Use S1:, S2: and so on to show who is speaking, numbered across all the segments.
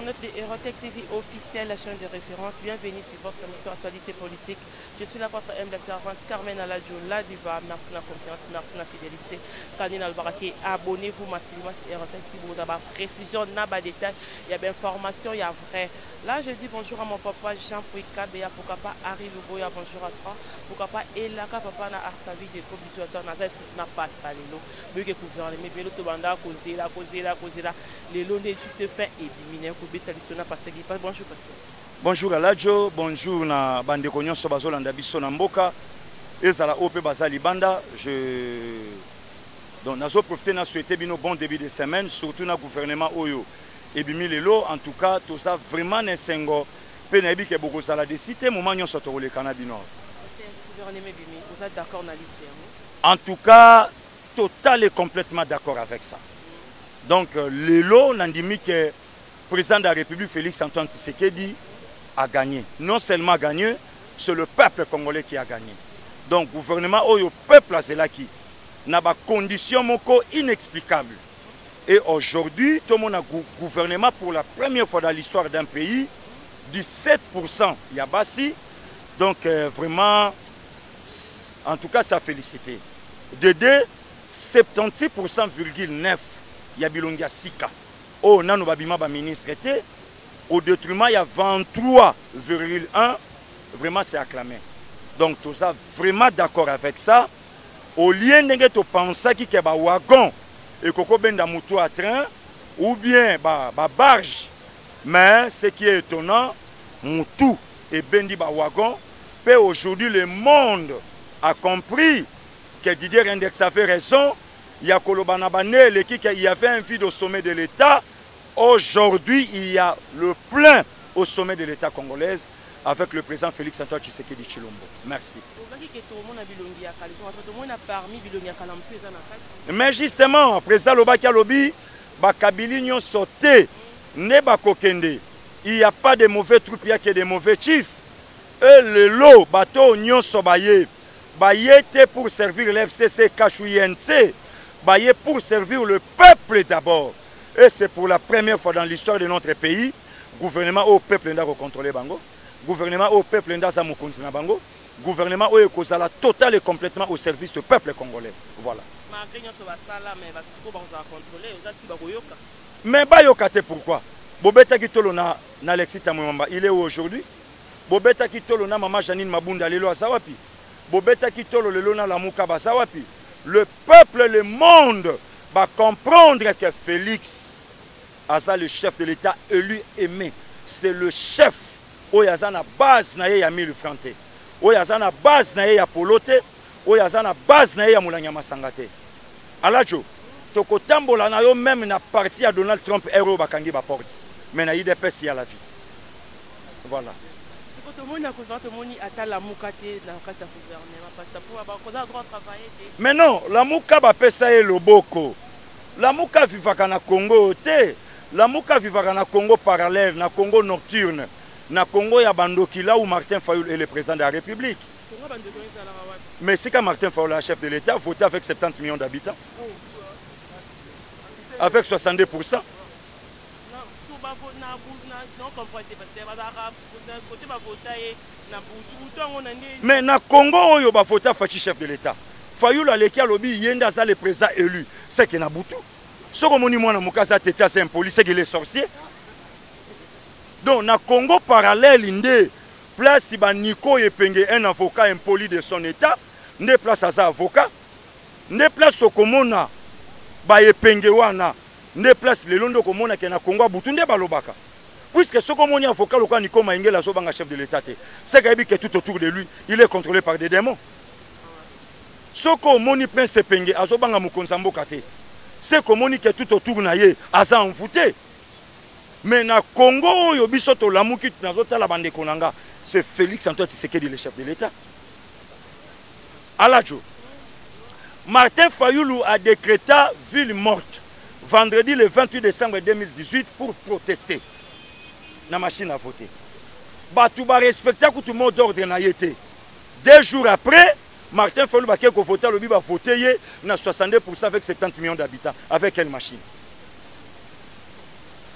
S1: internautes de Hérotech TV officiel, la chaîne de référence. Bienvenue sur votre émission Actualité politique. Je suis la votre humble servante Carmen Aladjo, la diva. Merci de la confiance, merci de la fidélité. Kanine Albaraki, abonnez-vous massivement sur Hérotech TV. Vous avez précision, n'a détail, il y a bien information, il y a vrai. Là, je dis bonjour à mon papa Jean-Pouika Béa, pourquoi pas arrive Boya, bonjour à toi. Pourquoi pas Elaka, papa na Artavi de Kobitu, na n'a pas ça, les lots. Mais que gouvernement, mais l'autre banda, causer là. Les lots tu te fais éliminer. Bonjour,
S2: bonjour Aladjo, bonjour na bande konyon so bazolanda biso na mboka. Ezala ope bazali banda. Donc nazo profiter na souhaiter bino bon début de semaine, surtout na gouvernement Oyo. Et bimi lelo en tout cas tout ça vraiment nesengo. Pe na ebike boko sala décider moment nyon so to le kanabino.
S1: Vous êtes d'accord na liste?
S2: En tout cas, total et complètement d'accord avec ça. Donc, l'élo, Nandimi, que le président de la République, Félix Antoine Tshisekedi, a gagné. Non seulement gagné, c'est le peuple congolais qui a gagné. Donc, le gouvernement, le peuple a qui n'a pas de conditions inexplicables. Et aujourd'hui, tout le monde a gouvernement pour la première fois dans l'histoire d'un pays, 17% Yabassi. Donc, vraiment, en tout cas, ça félicité. De 76,9%. Il y a Bilongia Sika. Oh, nano babima ba ministre était. Au détriment, il y a 23,1. Vraiment, c'est acclamé. Donc, tout ça, vraiment d'accord avec ça. Au lieu de penser qu'il y a un wagon et qu'on benda moto à train ou bien ba barge. Mais ce qui est étonnant, moutou et bendi ba wagon. Mais aujourd'hui, le monde a compris que Didier Rendex avait raison. Il y a il y avait un vide au sommet de l'État. Aujourd'hui, il y a le plein au sommet de l'État congolaise avec le président Félix Antoine Tshisekedi Tshilombo. Merci. Mais justement, le président Lobaki Alobi, Bakabili nyon sauté, ne bakokende. Il n'y a pas de mauvais troupes, il n'y a que des mauvais chiffres. Et le lot, bateau nyon sobaye, bayete pour servir l'FCC Kachouyense. Pour servir le peuple d'abord. Et c'est pour la première fois dans l'histoire de notre pays, gouvernement au peuple n'a contrôlé Bango, gouvernement au peuple n'a pas contrôlé Bango, gouvernement au Ekozala total et complètement au service du peuple congolais. Voilà. Mais Bayokate pourquoi? Bobeta Kitolo na Alexis Tamouamba, il est où aujourd'hui? Bobeta Kitolo na Mama Janine Mabunda Lelo Asawapi. Bobeta Kitolo Lelo na Lamuka Basawapi. Le peuple, le monde va comprendre que Félix Aza, le chef de l'État élu aimé, c'est le chef. Oyaza na base na ye ya mille francs. Oyaza na base na ye ya polote. Oyaza na base na ye ya mulanya masangate. Aladjo, tokotambola na yo même na parti à Donald Trump euro bakangi ba porte. Mais na IDPS ya la vie. Voilà. Mais non, la mouka va pesa le boko. La mouka vivaka na Congo te. La mouka vivaka na Congo parallèle, na Congo nocturne, na Congo ya bandoki là où Martin Fayulu est le président de la République. Mais c'est quand Martin Fayulu est chef de l'État, voté avec 70 millions d'habitants. Avec 62%. Mais na Congo, on va voter Fachi chef de l'État. Fayulu Aleki Alobi, Yenda ça le président élu. C'est qu'il n'a boutou. Ce qu'on m'a dit, moi, c'est un policier qui est sorcier. Donc, na Congo parallèle, inde place si Nico Epenge, un avocat impoli de son État, ne place à ça avocat, ne place Sokomona, ba Epenge wana. Ne place les londo komona ke na Congo butunde balobaka. Puisque ce qu'on a avocat local Nico Maingela Sobanga chef de l'État, c'est que tout autour de lui, il est contrôlé par des démons. Ce qu'on moni prince Penge Azobanga Mukonzambo Kate. C'est qu'on moni que tout autour naye aza envoûté. Mais na Congo yo biso to lamuki nazota la bande konanga, c'est Félix Antoine Tshisekedi le chef de l'État. Aladjo. Martin Fayulu a décrété ville morte vendredi le 28 décembre 2018 pour protester. Na machine à voter. Batouba respecté tout le mot d'ordre na yete. 2 jours après, Martin Fayulu va voter, le va voter na 62% avec 70 millions d'habitants. Avec quelle machine?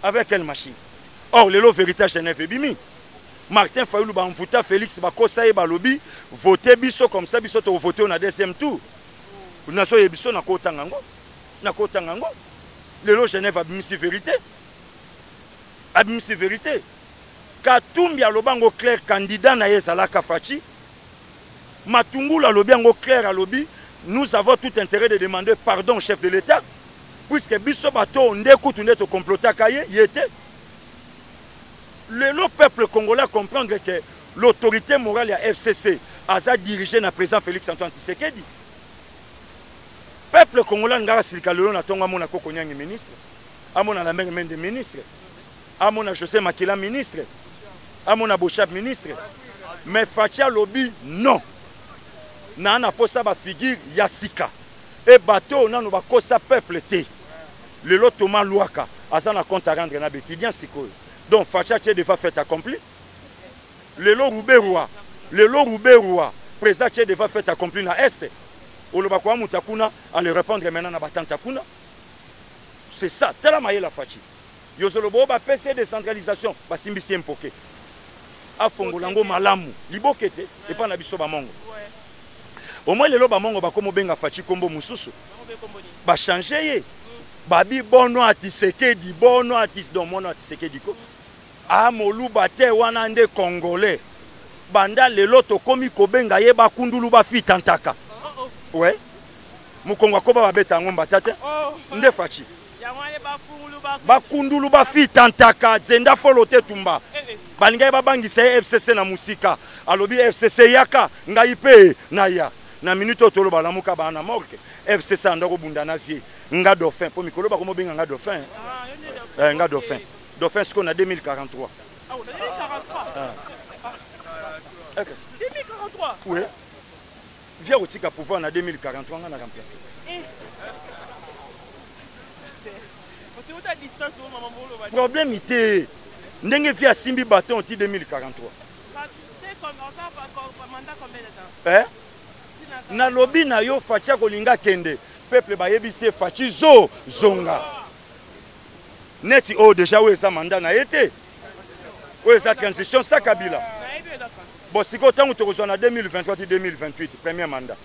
S2: Avec quelle machine? Or, lelo vérité Genève ebimi. Martin Fayulu ba mvuta Félix bakosa ye balobi voter biso comme ça biso to voter na deuxième tour. Na so yebiso na kotanga ngo. Na kotanga ngo. Lelo Genève abimisi vérité. Abimisi vérité. Katumbi alobango clair candidat na yezalaka Fachi. Matungulu alobango clair alobi nous avons tout intérêt de demander pardon au chef de l'État puisque biso bato ndeku tunde to complota kaye yete. Le peuple congolais comprendre que l'autorité morale de la FCC a dirigé le président Félix Antoine Tshisekedi. Le peuple congolais n'a pas le na tonga mona koko nyangi ministre, amona la main de ministre, amona José Makila ministre, amona Bochap ministre. Mais Facha lobby non. Na na posa ba figure Yasika. Et bateau na no ba kosa peuple te. Le lot Thomas Louaka azana compte à rendre na bétidian sikoyo. Donc Facha tche devant fait accompli. Le lot Rouberoua, président tche devant fait accompli na Est. Oloba kwa mutakuna à le répondre maintenant na batantakuna. C'est ça, tela maye la Fachi. Yozolobo ba PC décentralisation, ba simbisi mpoke. Afongolango malamu, libokete et pas na biso ba mongo. Au moins les loba mongo ba komo benga Fachi kombo mususu. Ba changer ye. Babi bono Tshisekedi, bono atis don mono Tshisekedi ko. A moluba te wana nde congolais. Banda lelo to komi ko benga ye ba kundulu ba fitantaka. Ouais. Mukongo ko ba beta ngomba tate. Nde Fachi. Ba kundulu ba fitantaka zenda folote tumba. Balinga ba bangisa FCC na musika. Alobi FCC yaka ngai pe na ya. Na minute otolo ba lamuka ba na morgue. FCC andako bunda na vie. Nga dauphin pour mikolo ba komo benga nga dauphin. Nga dauphin. Dauphin ce qu'on a 2043.
S1: Ah, on a 2043. 2043.
S2: Oui. Viens au tika pouvoir en 2043 on a remplacé. Problème était ndenge via simbi bâton en 2043. Hein? Na lobby na yo Facha kolinga kende. Peuple ba yebise Fachi zo zonga. Neti o déjà où ça mandat na été. Où ça transition ça Kabila. Bon si ko tango to rejoindre 2023 2028 premier mandat.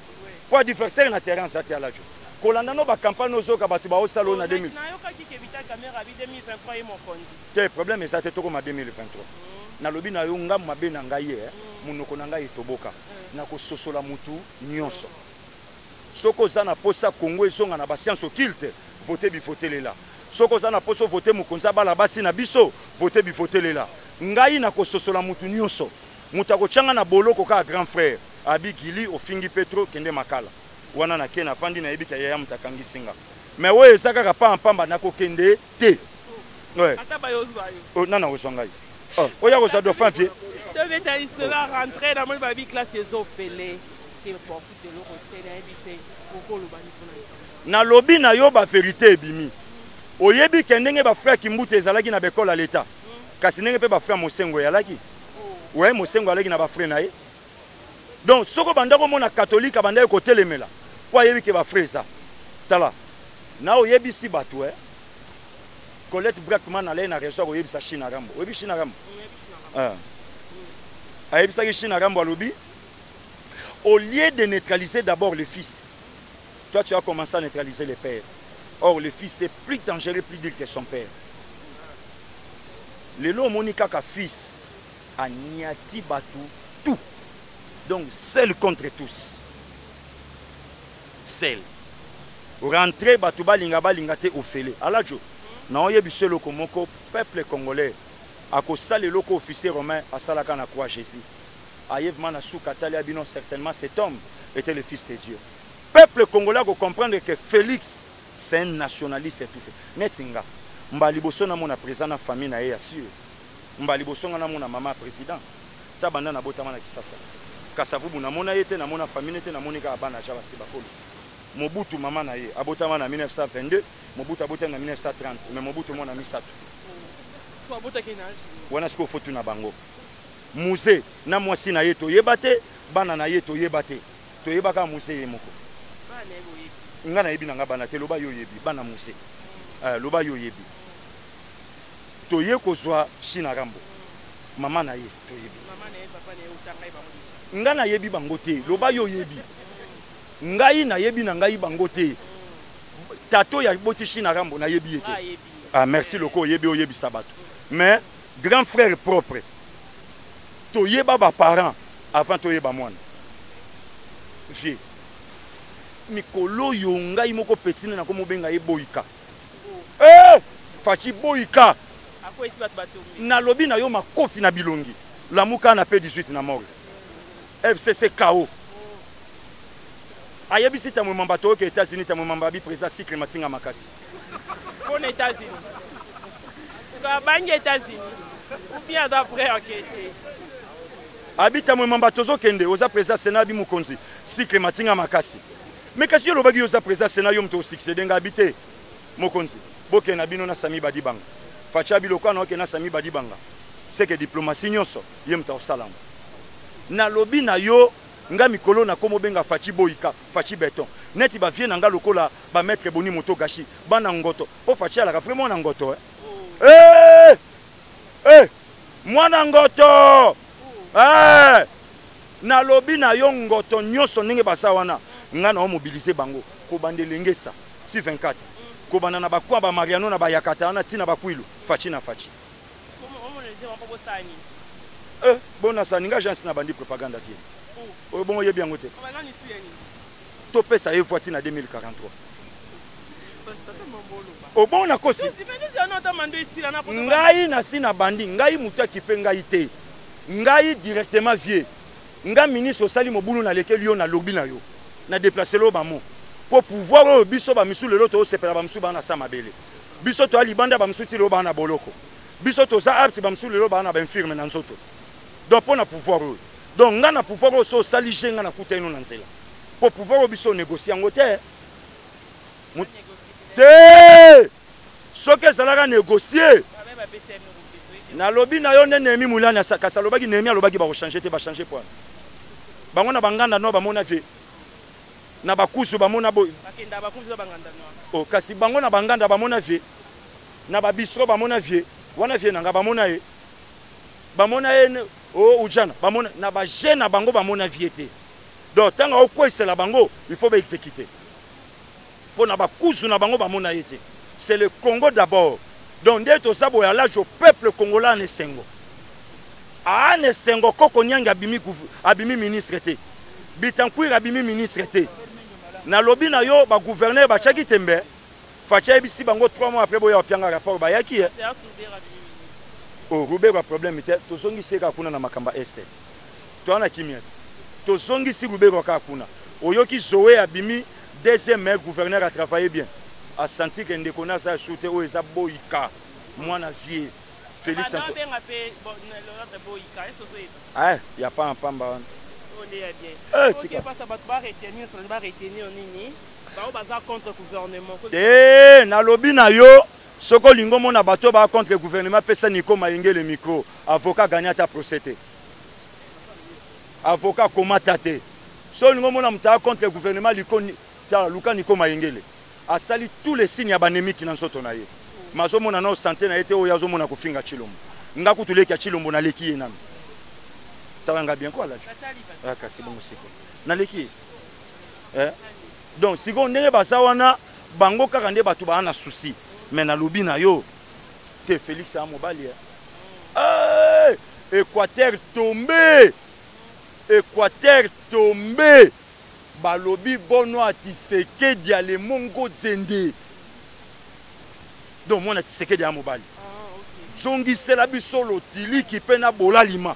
S2: Pour adversaire na terrain ça à la jo. Kolanda no ba campagne no zo ka batu ba o salo na 2000.
S1: Na yo ka ki kebita caméra 2023 mo fondi.
S2: Quel problème est ça te toko ma 2023. Na lobby na yo ngam mabe na ngai munoko na ngai toboka. Na ko sosola mutu nyonso. Soko za na posa Congo ezonga na ba science occulte voter bi voter lela. Soko za na poso voter mukonza bala basi na biso voter bi voter lela. Ngai na ko sosola mutu nyonso. Mutako changa na boloko ka grand frère Abigili ofingi Petro kende makala. Wana na kena pandi na ebika ya mutakangi singa. Mais oye ezaka ka pa mpamba na ko kende te. Ouais.
S1: Ata ba yozwa yo.
S2: Oh nana osongai. Oh oya ko sa do fanfie.
S1: Tu veux d'aller se rentrer dans mon baby classe ezofele.
S2: Na lobby na yo ba vérité ebimi. Oyebi kendenge ba frère Kimbuta ezalaki na bekola l'État. Kasi ndenge pe ba frère Mosengo yalaki. Ouais, Mosengo alaki na ba frère na ye. Donc soko banda ko mona catholique banda ko telemela. Kwa yebi ke ba frère ça. Tala. Na oyebi si batu Colette Brackman allait na réseau oyebi sa China Rambo. Oyebi China Rambo. Ayebi sa China Rambo alobi. Au lieu de neutraliser d'abord le fils, toi tu as commencé à neutraliser le père. Or le fils est plus dangereux, plus dur que son père. Le lot Monica ka fils a niati batu tout. Donc seul contre tous. Seul. Rentrer batu balinga te ofele. Alajo. Na oyebi selo komoko peuple congolais a ko sale loko officier romain a salaka na croix Jésus. Ayev Manasou Katali Abino, certainement cet homme était le fils de Dieu. Peuple congolais doit comprendre que Félix, c'est un nationaliste et tout fait. Netinga, Mbaliboso na mona président na famille na sûr. Mbaliboso na mona maman président. Tabanda na botama na Kisasa. Kasavubu na mona yete na mona famille te na monika abana jaba sibakolo. Mobutu maman na ye abotama na 1922, Mobutu abotama na 1930, mais Mobutu mona misato.
S1: Toi abota kenage.
S2: Wana siko fotu na bango. Musée na mwasi na ye to yebate bana na ye to yebate to yebaka musée ye moko
S1: bana
S2: nga na yebi na nga bana te loba yo yebi bana musée loba yo yebi toye kozwa China Rambo mama na ye toyebi nga na yebi bango te loba yo yebi ngai na yebi na ngai bango te tato ya boti China Rambo na yebi ete ah merci loko yebi oyebi sabato mais grand frère propre toyeba ba parents avant toyeba mwana vie mikolo yo ngai moko petine na ko mobenga ye boyika fachi boyika na lobi na yo makofi na bilongi lamuka na P18 na mort FCC KO ayebisi ta mwamba to ke États-Unis ta mwamba bi président cycle matinga makasi
S1: pour les États-Unis ka bangi États-Unis ou bien d'après enquêter
S2: habita mwamba tozo kende oza président Sénat bi mukonzi cycle matinga makasi mais kasi yo lobaki oza président Sénat yo mto succéder nga habité mokonzi boke na bino na Sami Badibanga facha biloko na na Sami Badibanga c'est que diplomatie nyonso yemta osalamu na lobi na yo nga mikolo na komo benga fachi boyika fachi beton neti ba vie na nga lokola ba maître boni moto gashi bana ngoto o fachi ala ka vraiment na ngoto mwana ngoto na lobi na yo ngoto nyonso ndenge basa wana nga na o mobiliser bango ko bandelengesa si 24 ko bana na bakwa ba Mariano na ba yakata na tina bakwilu fachi na fachi bona saninga agence na bandi propaganda tie o bon yebi yango te to pesa ye voiture na 2043 o bon na kosi ngai na sina bandi ngai muta kipe ngai te ngai directement vie nga ministre osali mobulu na lekel yo na lobby na yo na déplacer lo bamo pour pouvoir biso ba misu lelo to sepela ba misu ba na sama bele biso to ali banda ba misu ti lo ba na boloko biso to za apte ba misu lelo ba na ba infirme na nzoto donc pour na pouvoir donc nga na pouvoir so sali jenga na kuteno na nzela pour pouvoir biso négocier ngo te soke zalaka négocier na lobby na yo nemi mulana sakasa lobaki nemi alobaki ba changer te ba changer point bango na banganda no ba mona vie na bakusu ba mona boy bakenda bakusu ba banganda no o kasi bango na banganda ba mona vie na ba bistro ba mona vie wana vie na nga ba mona e o ujana ba mona na ba jeune na bango ba mona vie te donc tanga o kwesela bango il faut ba exécuter pour na bakusu na bango ba mona ete c'est le Congo d'abord. Donc, dès que ça, là, le peuple congolais en Essengo. Ah, en Essengo, Koko Nyang abimi ministre. Bitankoui abimi ministre. Na lobby na yo, ba gouverneur, ba chaki tembe. Facha ebisi bango 3 mois après, boya opianga rapport, ba yaki. Oh, Roubé, ba problème, to zongi seka kuna na makamba este. To ana kimia. To zongi si Roubé ka kuna. Oyoki Zoé abimi, deuxième maire gouverneur a travaillé bien. A senti que ndekona sa shooter o eza boyika mwana vie Félix Anto ah y a pas un pamba
S1: on est bien OK pas ça va retenir ça va retenir nini ba o baza contre gouvernement
S2: na lobby na yo soko lingo mona bato ba contre gouvernement pesa niko mayenge le micro avocat gagner ta procédé avocat komata te so lingo mona mta contre gouvernement liko ta luka niko mayengele a sali tous les signes ya banemi qui n'en sont tonaye mazo mona na santé na été o yazo mona kofinga chilombo ngaku tuleki ya chilombo na leki enami tawanga bien quoi là ah kasi bongo siko na leki donc siko ndenge basa wana bango kaka nde batu ba na souci mais na lobi na yo te Félix a mobali Équateur tombé balobi bono atiseke dia le mongo zende donc mona tiseke dia mobali zongi sela biso lotili ki pena bolalima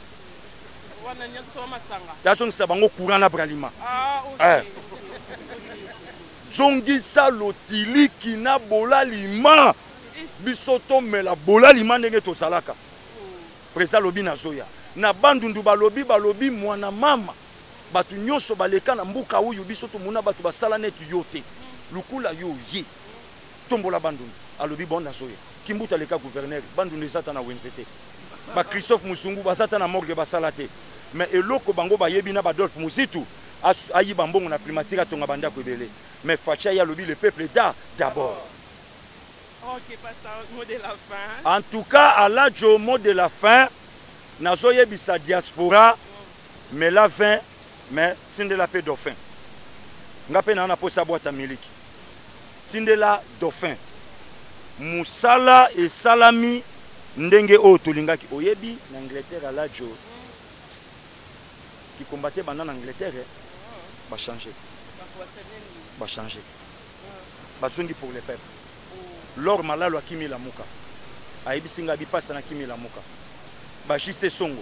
S1: wana nyaso masanga
S2: ya zongi sa bango courant na bralima zongi sa lotili ki na bolalima biso to mela bolalima ndenge to salaka presa lobi na zoya na bandundu balobi mwana mama batu nyonso baleka na mbuka uyu biso to muna batu basala neti yote lukula yo ye tombola bandundu alobi bonda soya kimbuta leka gouverneur bandundu ezata na wenzete ba Christophe Musungu basata na morgue basala te mais eloko bango bayebi na Badolphe Muzitu ayi bambongo na primature tonga banda ko ebele mais facha ya lobi le peuple d'abord
S1: Ok, pasteur, mot de la fin.
S2: En tout cas, à l'âge au mot de la fin, nazo yebisa diaspora, mais la fin, mais tinde la paix dauphin. Ngape na posa boîte miliki. Tinde la dauphin. Musala et salami ndenge o tolingaki oyebi na Angleterre à l'âge qui combattait en Angleterre, va changer. Va changer. Va changer pour les peuples. Lors malalo a kimi la muka. Aibi singa bi passa na kimi la muka. Ba jise songo.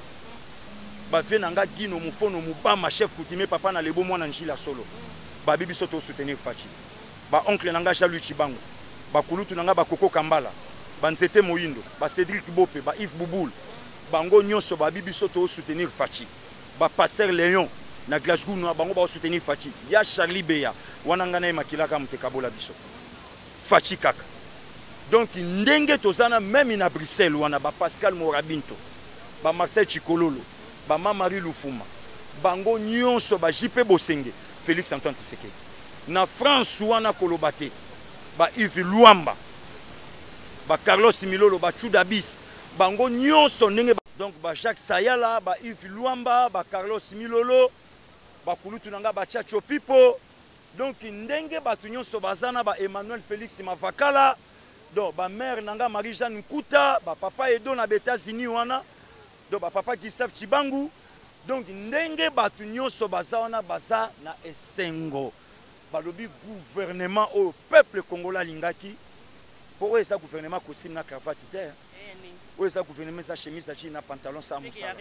S2: Ba venanga gino mufono mubama chef kutime papa na lebo mwana njila solo. Ba bibi soto soutenir Fachi. Ba oncle nanga Jalu Chibango. Ba kulutu nanga ba Koko Kambala. Ba Nzete Moyindo, ba Cédric Bope, ba Yves Bouboul. Bango nyonso ba bibi soto soutenir Fachi. Ba Pasteur Léon na Glasgow no bango ba soutenir Fachi. Ya Charlie Beya wananga na makilaka mutekabola biso. Fachi kaka. Donc ndenge tozana même na Bruxelles wana ba Pascal Morabinto, ba Marcel Chikololo, ba Marie Lufuma, bango nyonso ba JP Bosenge, Félix Antoine Tshisekedi. Na France wana kolobate, ba Yves Luamba, ba Carlos Milolo, ba Chudabis, bango nyonso ndenge donc ba Jacques Sayala, ba Yves Luamba, ba Carlos Milolo, ba kulutu nanga ba Chacho Pipo. Donc ndenge batu nyonso bazana ba Emmanuel Félix Mavakala. Donc, ma mère nanga Marie-Jeanne Nkouta, ba papa Edo na États-Unis wana, donc ba papa Gustave Chibangu. Donc ndenge batu nyonso baza wana baza na esengo. Ba lobi gouvernement au peuple congolais lingaki. Pour eza gouvernement costume na cravate terre. Ou eza gouvernement sa chemise sa jean na pantalon sa musala.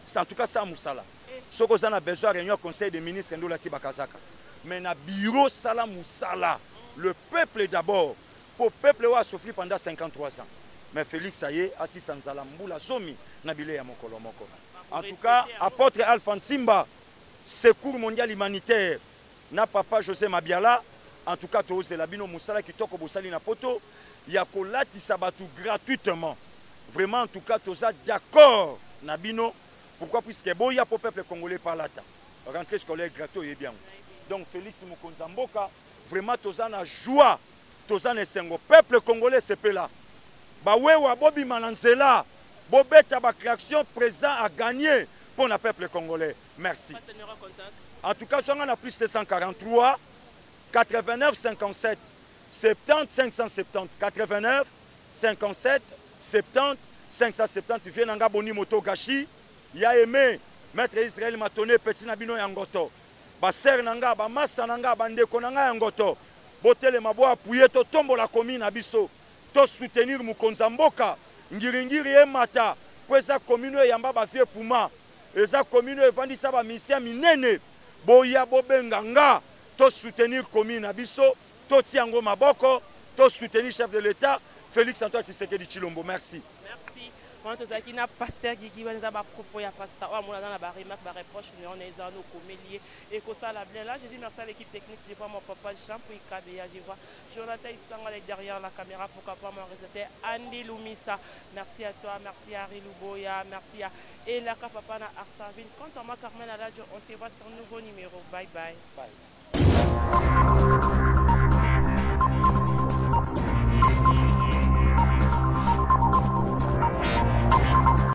S2: C'est en tout cas ça musala. Soko za na besoin réunion conseil des ministres ndo lati bakazaka. Mais na bureau sala musala. Le peuple d'abord. Pour le peuple a souffert pendant 53 ans. Mais Félix Saye, assis sans Zalamboula, Zomi, Nabile Yamokolo Moko. En tout cas, apôtre Alpha Nsimba, secours mondial humanitaire, na papa José Mabiala, en tout cas, c'est la bino Moussala qui toque au Boussali na poto, il y a Kolati Sabatou gratuitement. Vraiment, en tout cas, tout ça d'accord, Nabino. Pourquoi? Puisque bon, il y a pour le peuple congolais par là. Rentrée scolaire gratuite, est bien. Donc, Félix Mukonzamboka, vraiment, tout ça na joie. Tozan esengo peuple congolais c'est là. Ba wewa bobi mananzela bobeta ba création présent à gagner pour le peuple congolais. Merci. En tout cas, on a plus de 143 89 57 70 570 89 57 70 570 tu viens nanga boni moto gashi ya aimé maître Israël Matoné petit nabino yangoto ba ser nanga ba master nanga ba ndeko nanga yangoto. Botele mabo appuyer to tombo la commune abiso to soutenir Mukonza Mboka ngiringiri emata po eza commune yamba ba vie puma eza commune evandisa ba mission minene boya bobenganga to soutenir commune abiso to tiango maboko to soutenir chef de l'État Félix Antoine Tshisekedi Chilombo. Merci.
S1: Merci. Quand tu as dit que pasteur Guigui va nous avoir propos ya pasteur on a dans la remarque la reproche on est dans nos coméliers et que ça la bien là je dis merci à l'équipe technique je vois mon papa Jean pour Ikabea je vois Jonathan Isanga derrière la caméra pour qu'après mon résultat Andy Lumisa merci à toi merci à Ari Luboya merci à Elaka papa na Arsavine quant à moi Carmen Aladjo on se voit sur un nouveau numéro bye bye.